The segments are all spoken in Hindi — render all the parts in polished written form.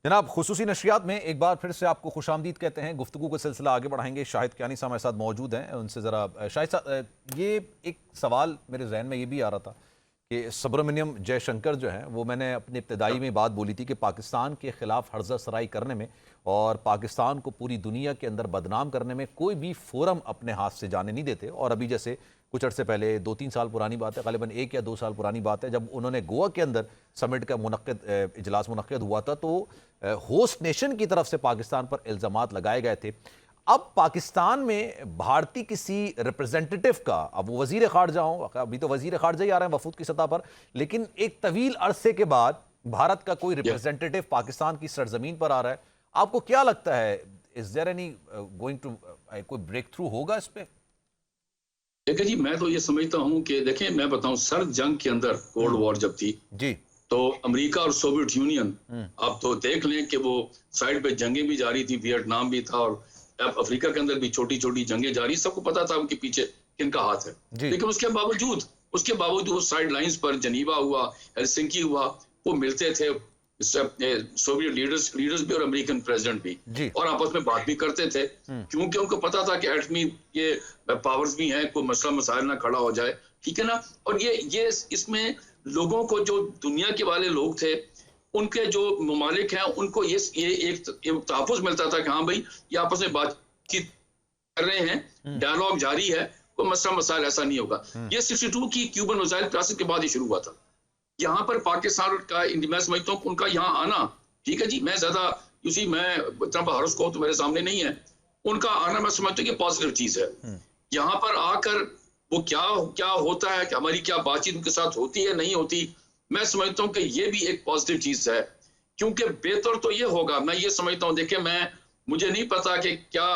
जनाब खुसूसी नशियात में एक बार फिर से आपको खुशामदीद कहते हैं। गुफ्तगू का सिलसिला आगे बढ़ाएंगे। शाहिद कियानी साहब हमारे साथ मौजूद हैं, उनसे ज़रा शाहिद साहब ये एक सवाल मेरे जहन में ये भी आ रहा था कि सुब्रमण्यम जयशंकर जो हैं वो मैंने अपनी इब्तदाई में बात बोली थी कि पाकिस्तान के ख़िलाफ़ हर्जा सराई करने में और पाकिस्तान को पूरी दुनिया के अंदर बदनाम करने में कोई भी फोरम अपने हाथ से जाने नहीं देते। और अभी जैसे कुछ अर्से पहले 2-3 साल पुरानी बात है, ग़ालिबन 1 या 2 साल पुरानी बात है, जब उन्होंने गोवा के अंदर समिट का इजलास मुनक्किद हुआ था तो होस्ट नेशन की तरफ से पाकिस्तान पर इल्ज़ामात लगाए गए थे। अब पाकिस्तान में भारतीय किसी रिप्रेजेंटेटिव का, अब वो वज़ीर ख़ारजा हों, अभी तो वज़ीर ख़ारजा ही आ रहे हैं वफूद की सतह पर, लेकिन एक तवील अरसे के बाद भारत का कोई रिप्रेजेंटेटिव पाकिस्तान की सरजमीन पर आ रहा है। आपको क्या लगता है, is there any going to कोई ब्रेक थ्रू होगा इस पे? देखिए जी, मैं तो ये समझता हूँ कि देखें, मैं बताऊं, सर्द जंग के अंदर कोल्ड वॉर जब थी जी, तो अमेरिका और सोवियत यूनियन, आप तो देख लें कि वो साइड पे जंगें भी जारी थी, वियतनाम भी था और अब अफ्रीका के अंदर भी छोटी छोटी जंगें जारी, सबको पता था उनके पीछे किनका हाथ है। लेकिन उसके बावजूद साइड लाइंस पर जनीवा हुआ, हेलसिंकी हुआ, वो मिलते थे सोवियत लीडर्स भी और अमेरिकन प्रेसिडेंट भी, और आपस में बात भी करते थे, क्योंकि उनको पता था कि एटमी ये पावर्स भी हैं, कोई मसला मसाइल ना खड़ा हो जाए, ठीक है ना। और ये इसमें लोगों को, जो दुनिया के वाले लोग थे, उनके जो ममालिक हैं, उनको ये एक तहफ़्फ़ुज़ मिलता था कि हाँ भाई, ये आपस में बातचीत कर रहे हैं, डायलॉग जारी है, कोई मसला मसाइल ऐसा नहीं होगा। ये 62 की क्यूबन मिसाइल क्राइसिस के बाद ही शुरू हुआ था। यहाँ पर पाकिस्तान का, मैं समझता हूँ उनका यहाँ आना, ठीक है जी, मैं इतना हॉरोस्कोप तो मेरे सामने नहीं है, उनका आना मैं समझता हूँ कि पॉजिटिव चीज है। यहाँ पर आकर वो क्या होता है कि हमारी क्या बातचीत उनके साथ होती है नहीं होती, मैं समझता हूँ कि ये भी एक पॉजिटिव चीज है, क्योंकि बेहतर तो ये होगा, मैं ये समझता हूँ। देखिए, मुझे नहीं पता कि क्या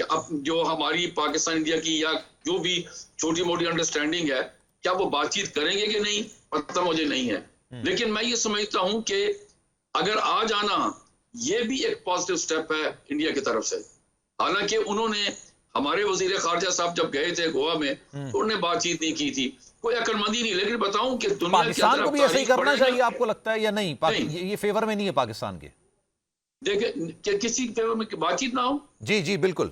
अब जो हमारी पाकिस्तान इंडिया की या जो भी छोटी मोटी अंडरस्टैंडिंग है, क्या वो बातचीत करेंगे कि नहीं, पता मुझे नहीं है। लेकिन मैं ये समझता हूं कि अगर आ जाना, ये भी एक पॉजिटिव स्टेप है इंडिया की तरफ से। हालांकि उन्होंने, हमारे वजीर खारजा साहब जब गए थे गोवा में, तो उन्होंने बातचीत नहीं की थी, कोई अकलमंदी नहीं। लेकिन बताऊं कि दुनिया पाकिस्तान को भी ऐसा ही करना चाहिए, आपको लगता है या नहीं? ये फेवर में नहीं है पाकिस्तान के? देखिए, किसी फेवर में बातचीत ना हो, जी जी बिल्कुल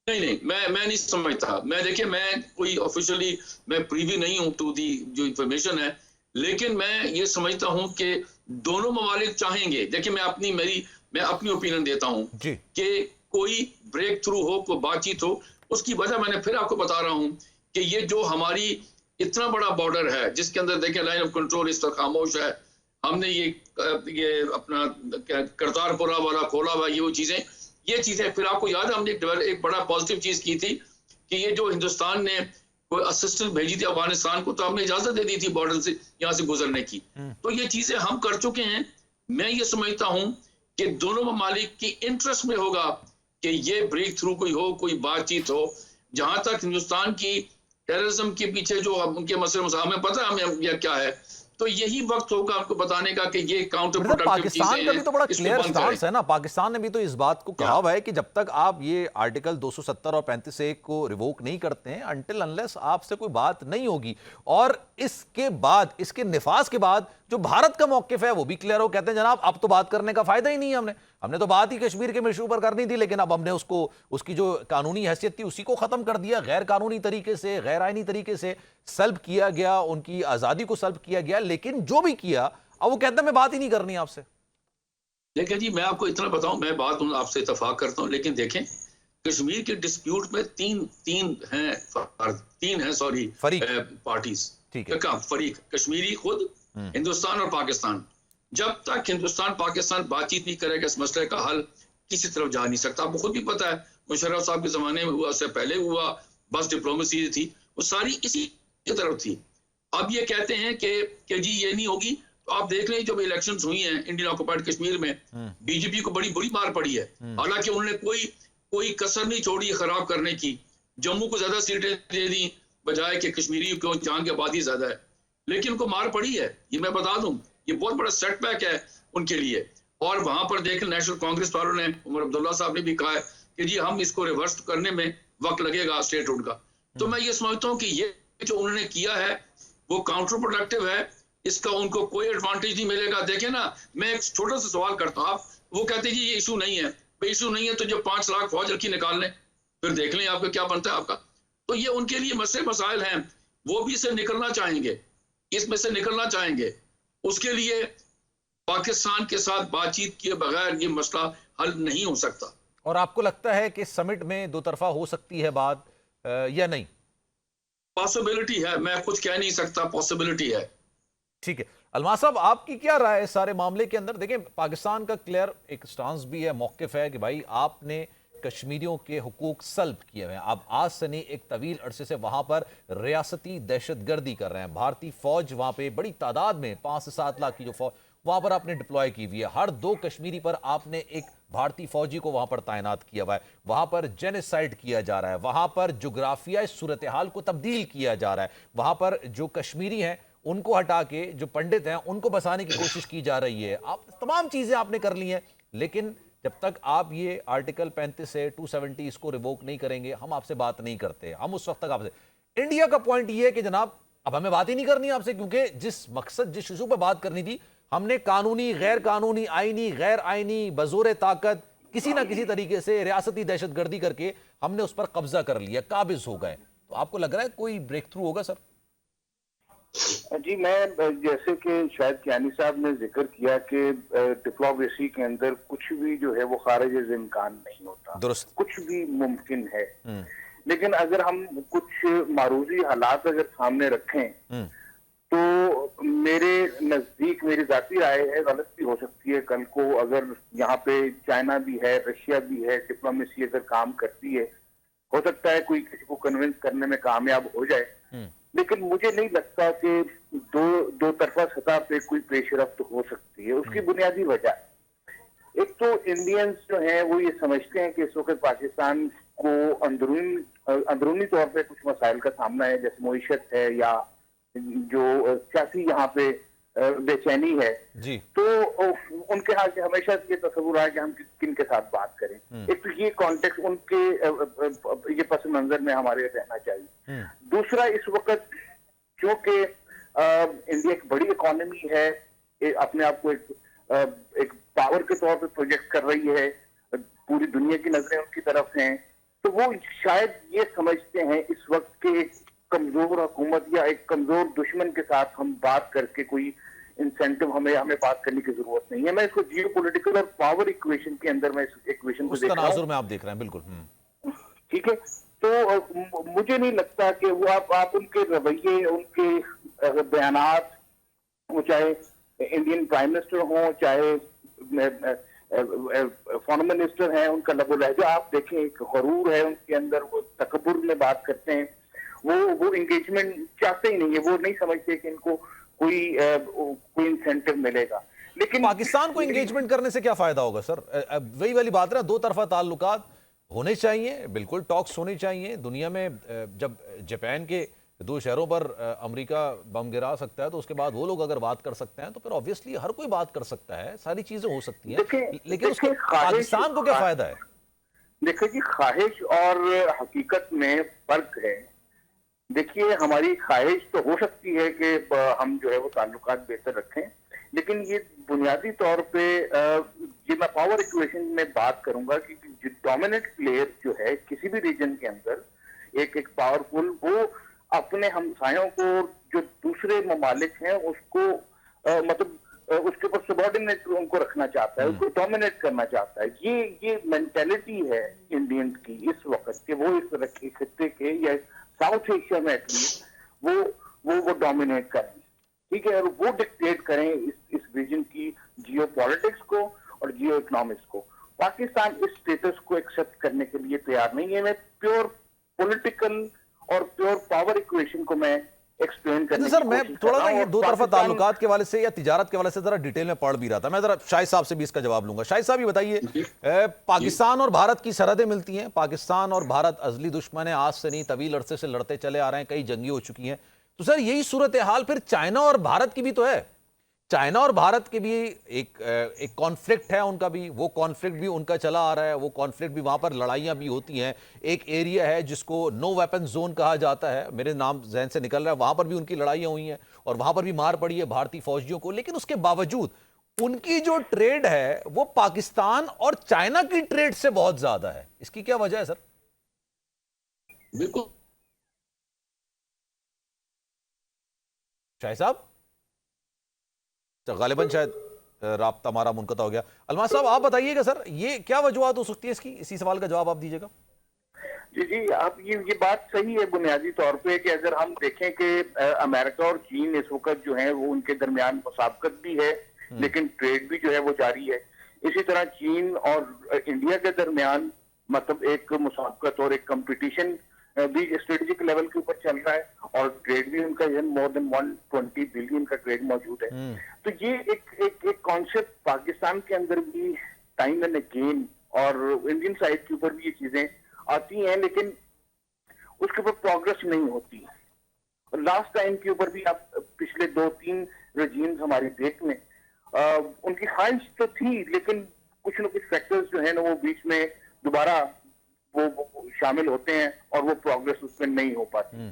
नहीं, मैं नहीं समझता। देखिए, मैं कोई ऑफिशियली मैं प्रीवी नहीं हूं टू दी जो इंफॉर्मेशन है, लेकिन मैं ये समझता हूं कि दोनों ममालिक चाहेंगे। देखिए, मैं अपनी ओपिनियन देता हूं कि कोई ब्रेक थ्रू हो, कोई बातचीत हो। उसकी वजह मैंने फिर आपको बता रहा हूं कि ये जो हमारी इतना बड़ा बॉर्डर है, जिसके अंदर देखिए लाइन ऑफ कंट्रोल इस तरह खामोश है, हमने ये अपना करतारपुरा वाला खोला हुआ, ये चीजें फिर आपको याद है, हमने एक बड़ा पॉजिटिव चीज की थी कि ये जो हिंदुस्तान ने कोई असिस्टेंट भेजी थी अफगानिस्तान को, तो हमने इजाजत दे दी थी बॉर्डर से यहाँ से गुजरने की। तो ये चीजें हम कर चुके हैं। मैं ये समझता हूं कि दोनों ममालिक की इंटरेस्ट में होगा कि ये ब्रेक थ्रू कोई हो, कोई बातचीत हो। जहां तक हिंदुस्तान की टेररिज्म के पीछे जो उनके मसले, हमें पता है हमें यह क्या है, तो यही वक्त होगा आपको बताने का कि ये काउंटर प्रोडक्टिव पाकिस्तान का भी तो बड़ा क्लियर स्टांस है ना। पाकिस्तान ने भी तो इस बात को कहा हुआ है कि जब तक आप ये आर्टिकल 270 और 35A को रिवोक नहीं करते हैं, अनटिल अनलेस आपसे कोई बात नहीं होगी। और इसके बाद, इसके निफाज के बाद जो भारत का मौकिफ है वो भी क्लियर हो, कहते हैं जनाब अब तो बात करने का फायदा ही नहीं है, हमने तो बात ही कश्मीर के इशू पर करनी थी, लेकिन अब हमने उसकी जो कानूनी हैसियत थी उसी को खत्म कर दिया। गैर कानूनी तरीके से, गैर आईनी तरीके से सल्ब किया गया, उनकी आजादी को सल्ब किया गया। लेकिन जो भी किया, अब वो कहते हैं मैं बात ही नहीं करनी आपसे। देखिए जी, मैं आपको इतना बताऊं, मैं बात आपसे इत्तेफाक करता हूं, लेकिन देखें, कश्मीर के डिस्प्यूट में तीन हैं पार्टीज, ठीक है, फरीक, कश्मीरी खुद, हिंदुस्तान और पाकिस्तान। जब तक हिंदुस्तान पाकिस्तान बातचीत नहीं करेगा, इस मसले का हल किसी तरफ जा नहीं सकता। आपको खुद भी पता है, मुशर्रफ साहब के जमाने में हुआ, उससे पहले हुआ, बस डिप्लोमेसी थी, वो सारी इसी की तरफ थी। अब ये कहते हैं कि जी ये नहीं होगी, तो आप देख लें जब इलेक्शंस हुई हैं इंडियन ऑक्युपाइड कश्मीर में, बीजेपी को बड़ी बुरी मार पड़ी है। हालांकि उन्होंने कोई कसर नहीं छोड़ी खराब करने की। जम्मू को ज्यादा सीटें दे दी बजाय कि कश्मीरी को, जहां की आबादी ज्यादा है, लेकिन उनको मार पड़ी है, ये मैं बता दूं। ये बहुत बड़ा सेटबैक है उनके लिए। और वहां पर देखें, नेशनल कांग्रेस वालों ने, उमर अब्दुल्ला साहब ने भी कहा है कि जी हम इसको रिवर्स करने में वक्त लगेगा स्टेटहुड का। तो मैं ये समझता हूँ कि ये जो उन्होंने किया है वो काउंटर प्रोडक्टिव है। इसका उनको कोई एडवांटेज नहीं मिलेगा। देखें ना, मैं एक छोटा सा सवाल करता हूँ, आप वो कहते हैं कि ये इशू नहीं है, इशू नहीं है तो जो 5 लाख फौज रखी निकाल लें, फिर देख लें आपका क्या बनता है आपका। तो ये उनके लिए मसले मसाइल हैं, वो भी इससे निकलना चाहेंगे, इसमें से निकलना चाहेंगे। उसके लिए पाकिस्तान के साथ बातचीत किए बगैर ये मसला हल नहीं हो सकता। और आपको लगता है कि समिट में दो तरफा हो सकती है बात या नहीं? पॉसिबिलिटी है, मैं कुछ कह नहीं सकता, पॉसिबिलिटी है। ठीक है अलमास साहब, आपकी क्या राय है इस सारे मामले के अंदर? देखें, पाकिस्तान का क्लियर एक स्टांस भी है, मौकिफ है कि भाई आपने कश्मीरियों के हुकूक सल्ब किए हुए हैं। आप आज से नहीं, एक तवील अरसे से वहां पर रियासती दहशतगर्दी कर रहे हैं। भारतीय फौज वहां पे बड़ी तादाद में 5 से 7 लाख की जो फौज वहां पर आपने डिप्लॉय की हुई है। हर 2 कश्मीरी पर आपने एक भारतीय फौजी को वहां पर तैनात किया हुआ है। वहां पर जेनोसाइड किया जा रहा है, वहां पर जोग्राफियाई सूरत हाल को तब्दील किया जा रहा है, वहां पर जो कश्मीरी हैं उनको हटा के जो पंडित हैं उनको बसाने की कोशिश की जा रही है। आप तमाम चीजें आपने कर ली हैं, लेकिन जब तक आप ये आर्टिकल 35 से 270 इसको रिवोक नहीं करेंगे, हम आपसे बात नहीं करते। हम उस वक्त तक आपसे, इंडिया का पॉइंट ये है कि जनाब अब हमें बात ही नहीं करनी आपसे, क्योंकि जिस मकसद जिस इशू पर बात करनी थी, हमने कानूनी, गैर कानूनी, आईनी, गैर आईनी, बजोरे ताकत किसी ना किसी तरीके से रियासती दहशतगर्दी करके हमने उस पर कब्जा कर लिया, काबिज हो गए। तो आपको लग रहा है कोई ब्रेक थ्रू होगा सर? जी, मैं जैसे कि शायद कियानी साहब ने जिक्र किया कि डिप्लोमेसी के अंदर कुछ भी जो है वो खारिज इम्कान नहीं होता, दुरुस्त, कुछ भी मुमकिन है। लेकिन अगर हम कुछ मारूजी हालात अगर सामने रखें तो मेरे नजदीक, मेरी जाती राय है, गलत भी हो सकती है कल को, अगर यहाँ पे चाइना भी है, रशिया भी है, डिप्लोमेसी अगर काम करती है, हो सकता है कोई किसी को कन्विंस करने में कामयाब हो जाए। लेकिन मुझे नहीं लगता कि दो तरफा सतह पे कोई पेशरफ्त हो सकती है। उसकी बुनियादी वजह, एक तो इंडियंस जो हैं वो ये समझते हैं कि इस वक्त पाकिस्तान को अंदरूनी तौर पे कुछ मसाइल का सामना है, जैसे मईशत है या जो सियासी यहाँ पे बेचैनी है जी। तो उनके हाथ से हमेशा ये तस्वुर है कि हम किन के साथ बात करें। एक तो ये कॉन्टेक्स्ट उनके ये पस मंजर में हमारे रहना चाहिए। दूसरा, इस वक्त क्योंकि इंडिया एक बड़ी इकोनॉमी है, अपने आप को एक पावर के तौर पे प्रोजेक्ट कर रही है, पूरी दुनिया की नजरें उनकी तरफ हैं, तो वो शायद ये समझते हैं इस वक्त के एक कमजोर हुकूमत या एक कमजोर दुश्मन के साथ हम बात करके कोई इंसेंटिव हमें बात करने की जरूरत नहीं है। मैं इसको जियो पॉलिटिकल और पावर इक्वेशन के अंदर मैं इस इक्वेशन को देख रहा हूं। में आप देख रहे हैं, बिल्कुल ठीक है। तो मुझे नहीं लगता कि वो आप उनके रवैये, उनके बयानात, वो चाहे इंडियन प्राइम मिनिस्टर हो, चाहे फॉरेन मिनिस्टर हैं, उनका लबो लहजा आप देखें, एक गरूर है उनके अंदर, वो तकब्बुर में बात करते हैं, वो एंगेजमेंट चाहते ही नहीं है, वो नहीं समझते कि इनको कोई इंसेंटिव मिलेगा। लेकिन पाकिस्तान को एंगेजमेंट करने से क्या फायदा होगा सर? वही वाली बात है ना, दो तरफा ताल्लुकात होने चाहिए, बिल्कुल टॉक्स होने चाहिए। दुनिया में जब जापान के 2 शहरों पर अमेरिका बम गिरा सकता है तो उसके बाद वो लोग अगर बात कर सकते हैं तो फिर ऑब्वियसली हर कोई बात कर सकता है, सारी चीजें हो सकती हैं। लेकिन उसको पाकिस्तान को क्या फायदा है? देखिए जी, ख्वाहिश और हकीकत में फर्क है। देखिए, हमारी ख्वाहिश तो हो सकती है कि हम जो है वो ताल्लुकात बेहतर रखें, लेकिन ये बुनियादी तौर पे ये मैं पावर इक्वेशन में बात करूंगा कि जो डोमिनेंट प्लेयर जो है किसी भी रीजन के अंदर, एक पावरफुल, वो अपने हमसायों को, जो दूसरे ममालिक हैं, उसको मतलब उसके ऊपर सबॉर्डिनेट उनको रखना चाहता है, उसको डोमिनेट करना चाहता है। ये मेंटेलिटी है इंडियंस की इस वक्त कि वो इस खित्ते के या साउथ एशिया में एटलीस्ट वो डोमिनेट करें, ठीक है, और वो डिक्टेट करें इस रीजन की जियो पॉलिटिक्स को और जियो इकोनॉमिक्स को। पाकिस्तान इस स्टेटस को एक्सेप्ट करने के लिए तैयार नहीं है। मैं प्योर पॉलिटिकल और प्योर पावर इक्वेशन को मैं एक्सप्लेन करने सर, मैं थोड़ा ना ये दो तरफा ताल्लुकात के वाले से या तिजारत के वाले से जरा डिटेल में पढ़ भी रहा था। मैं जरा शाहिद साहब से भी इसका जवाब लूंगा। शाहिद साहब, ये बताइए, पाकिस्तान और भारत की सरहदें मिलती हैं, पाकिस्तान और भारत अजली दुश्मन है, आज से नहीं तवील अरसे से लड़ते चले आ रहे हैं, कई जंगी हो चुकी हैं। तो सर, यही सूरत हाल फिर चाइना और भारत की भी तो है चाइना और भारत के भी एक कॉन्फ्लिक्ट है उनका भी, वो कॉन्फ्लिक्ट भी उनका चला आ रहा है, वो कॉन्फ्लिक्ट भी, वहां पर लड़ाइयां भी होती हैं। एक एरिया है जिसको नो वेपन जोन कहा जाता है, मेरे नाम जहन से निकल रहा है, वहां पर भी उनकी लड़ाइयां हुई हैं और वहां पर भी मार पड़ी है भारतीय फौजियों को। लेकिन उसके बावजूद उनकी जो ट्रेड है वो पाकिस्तान और चाइना की ट्रेड से बहुत ज्यादा है। इसकी क्या वजह है सर? बिल्कुल शाह साहब, गालिबन शायद राब्ता हमारा मुनक़ता हो गया। अलमास साहब आप बताइएगा सर, ये क्या वजूहत हो सकती है इसकी? इसी सवाल का जवाब आप दीजिएगा। जी आप ये बात सही है बुनियादी तौर पे कि अगर हम देखें कि अमेरिका और चीन इस वक्त जो है वो उनके दरमियान मुसाबकत भी है, लेकिन ट्रेड भी जो है वो जारी है। इसी तरह चीन और इंडिया के दरमियान मतलब एक मुसाबकत और एक कंपटीशन भी स्ट्रेटेजिक लेवल के ऊपर चल रहा है और ट्रेड भी उनका मोर देन 120 बिलियन का ट्रेड मौजूद है। तो ये एक कॉन्सेप्ट पाकिस्तान के अंदर भी टाइम एंड अगेन और इंडियन साइड के ऊपर भी ये चीजें आती हैं, लेकिन उसके ऊपर प्रोग्रेस नहीं होती। लास्ट टाइम के ऊपर भी आप पिछले 2-3 रजीम्स हमारे देश में उनकी ख्वाहिश तो थी, लेकिन कुछ न कुछ फैक्टर्स जो है ना वो बीच में दोबारा वो शामिल होते हैं और वो प्रोग्रेस उसमें नहीं हो पाती।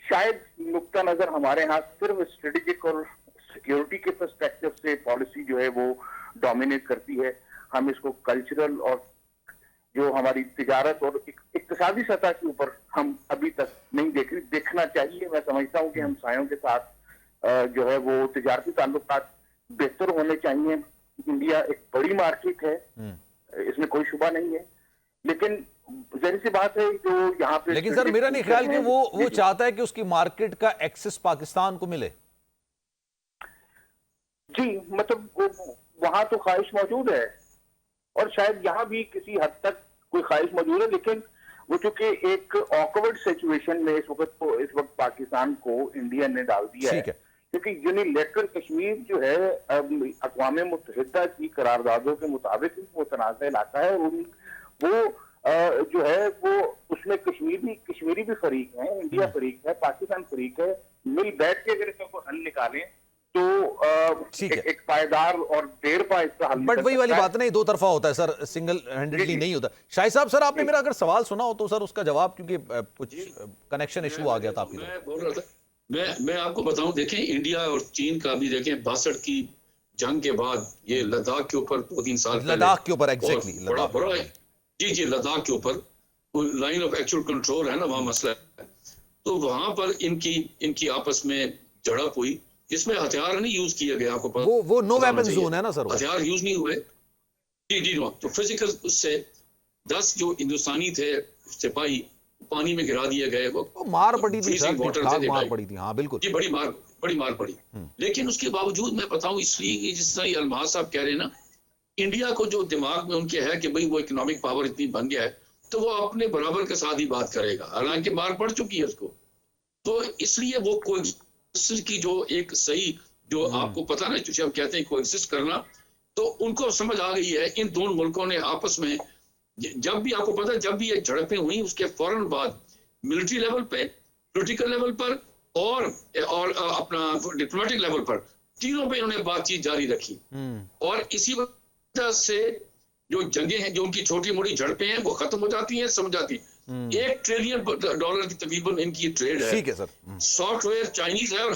शायद नुक्ता नजर हमारे यहाँ सिर्फ स्ट्रेटेजिक और सिक्योरिटी के पर्सपेक्टिव से पॉलिसी जो है वो डोमिनेट करती है। हम इसको कल्चरल और जो हमारी तिजारत और इक्तिसादी सतह के ऊपर हम अभी तक नहीं देखना चाहिए। मैं समझता हूँ कि हम सायों के साथ जो है वो तिजारती ताल्लुकात बेहतर होने चाहिए। इंडिया एक बड़ी मार्केट है, इसमें कोई शुबा नहीं है, लेकिन जाहिर सी बात है जो यहाँ पे, लेकिन सर मेरा नहीं ख्याल कि वो चाहता है कि उसकी मार्केट का एक्सेस पाकिस्तान को मिले। जी मतलब वहां तो ख्वाहिश मौजूद है और शायद यहाँ भी किसी हद तक कोई ख्वाहिश मौजूद है, लेकिन वो चूंकि एक ऑकवर्ड सिचुएशन में इस वक्त पाकिस्तान को इंडिया ने डाल दिया है, क्योंकि यूनिलैटरल कश्मीर जो है अक़वाम मुत्तहिदा की करारदादों के मुताबिक मुतनाज़ इलाका है और वो जो है वो उसमें कश्मीरी भी फरीक है, इंडिया फरीक है, पाकिस्तान फरीक है। मिल बैठ के अगर इसका कोई हल निकालें तो एक पायदार और देर पा इसका हल। बट वही वाली बात नहीं, दो तरफा होता है सर, सिंगल हैंडेडली नहीं होता। शाहिद साहब सर आपने मेरा अगर सवाल सुना हो तो सर उसका जवाब, क्योंकि कुछ कनेक्शन इशू आ गया था आपकी। मैं बोल रहा था, मैं आपको बताऊं, देखें इंडिया और चीन का भी देखें 62 की जंग के बाद ये लद्दाख के ऊपर 2-3 साल लद्दाख के ऊपर एग्जैक्टली बड़ा जी लद्दाख के ऊपर लाइन ऑफ एक्चुअल कंट्रोल है ना, वहां मसला है। तो वहां पर इनकी आपस में झड़प हुई, इसमें हथियार नहीं यूज किया गया। आपको पता वो नो वेपन जोन है ना सर, हथियार यूज नहीं हुए। जी नो, तो फिजिकल उससे 10 जो हिंदुस्तानी थे सिपाही पानी में गिरा दिए गए, वो मार पड़ी थी सर, मार पड़ी थी। हाँ बिल्कुल, जी बड़ी मार पड़ी। लेकिन उसके बावजूद मैं बताऊं, इसलिए जिस तरह अलमाज साहब कह रहे हैं ना, इंडिया को जो दिमाग में उनके है कि भाई वो इकोनॉमिक पावर इतनी बन गया है तो वो अपने बराबर के साथ ही बात करेगा, हालांकि मार पड़ चुकी है उसको। तो इसलिए वो कोएग्जिस्ट की जो एक सही जो आपको पता ना, जो कहते हैं कोएग्जिस्ट करना, तो उनको समझ आ गई है। इन दोनों मुल्कों ने आपस में जब भी, आपको पता है, जब भी ये झड़पें हुई उसके फौरन बाद मिलिट्री लेवल पे, पॉलिटिकल लेवल पर और अपना डिप्लोमेटिक लेवल पर, तीनों पे इन्होंने बातचीत जारी रखी। और इसी वजह से जो जंगें हैं, जो उनकी छोटी मोटी झड़पें हैं, वो खत्म हो जाती हैं, समझ जाती। $1 ट्रिलियन की तकरीबन इनकी ट्रेड है। ठीक है सर। सॉफ्टवेयर चाइनीज है और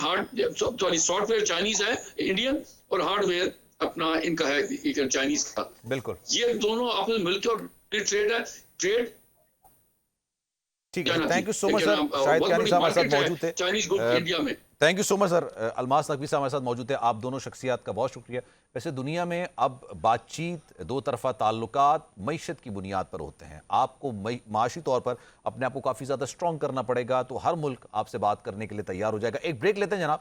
सॉफ्टवेयर चाइनीज है इंडियन, और हार्डवेयर अपना इनका है चाइनीज का। बिल्कुल, ये दोनों आपस में मिलकर ट्रेड है। ट्रेड ठीक है। Thank you so much sir. Shahid Kiani साहब हमारे साथ मौजूद थे चाइनीज ग्रुप इंडिया में। Thank you so much sir. Almas Naqvi साहब हमारे साथ मौजूद थे। आप दोनों शख्सियात का बहुत शुक्रिया। वैसे दुनिया में अब बातचीत, दो तरफा ताल्लुकात मईशत की बुनियाद पर होते हैं। आपको माशी तौर पर अपने आप को काफ़ी ज़्यादा स्ट्रॉन्ग करना पड़ेगा, तो हर मुल्क आपसे बात करने के लिए तैयार हो जाएगा। एक ब्रेक लेते हैं जनाब,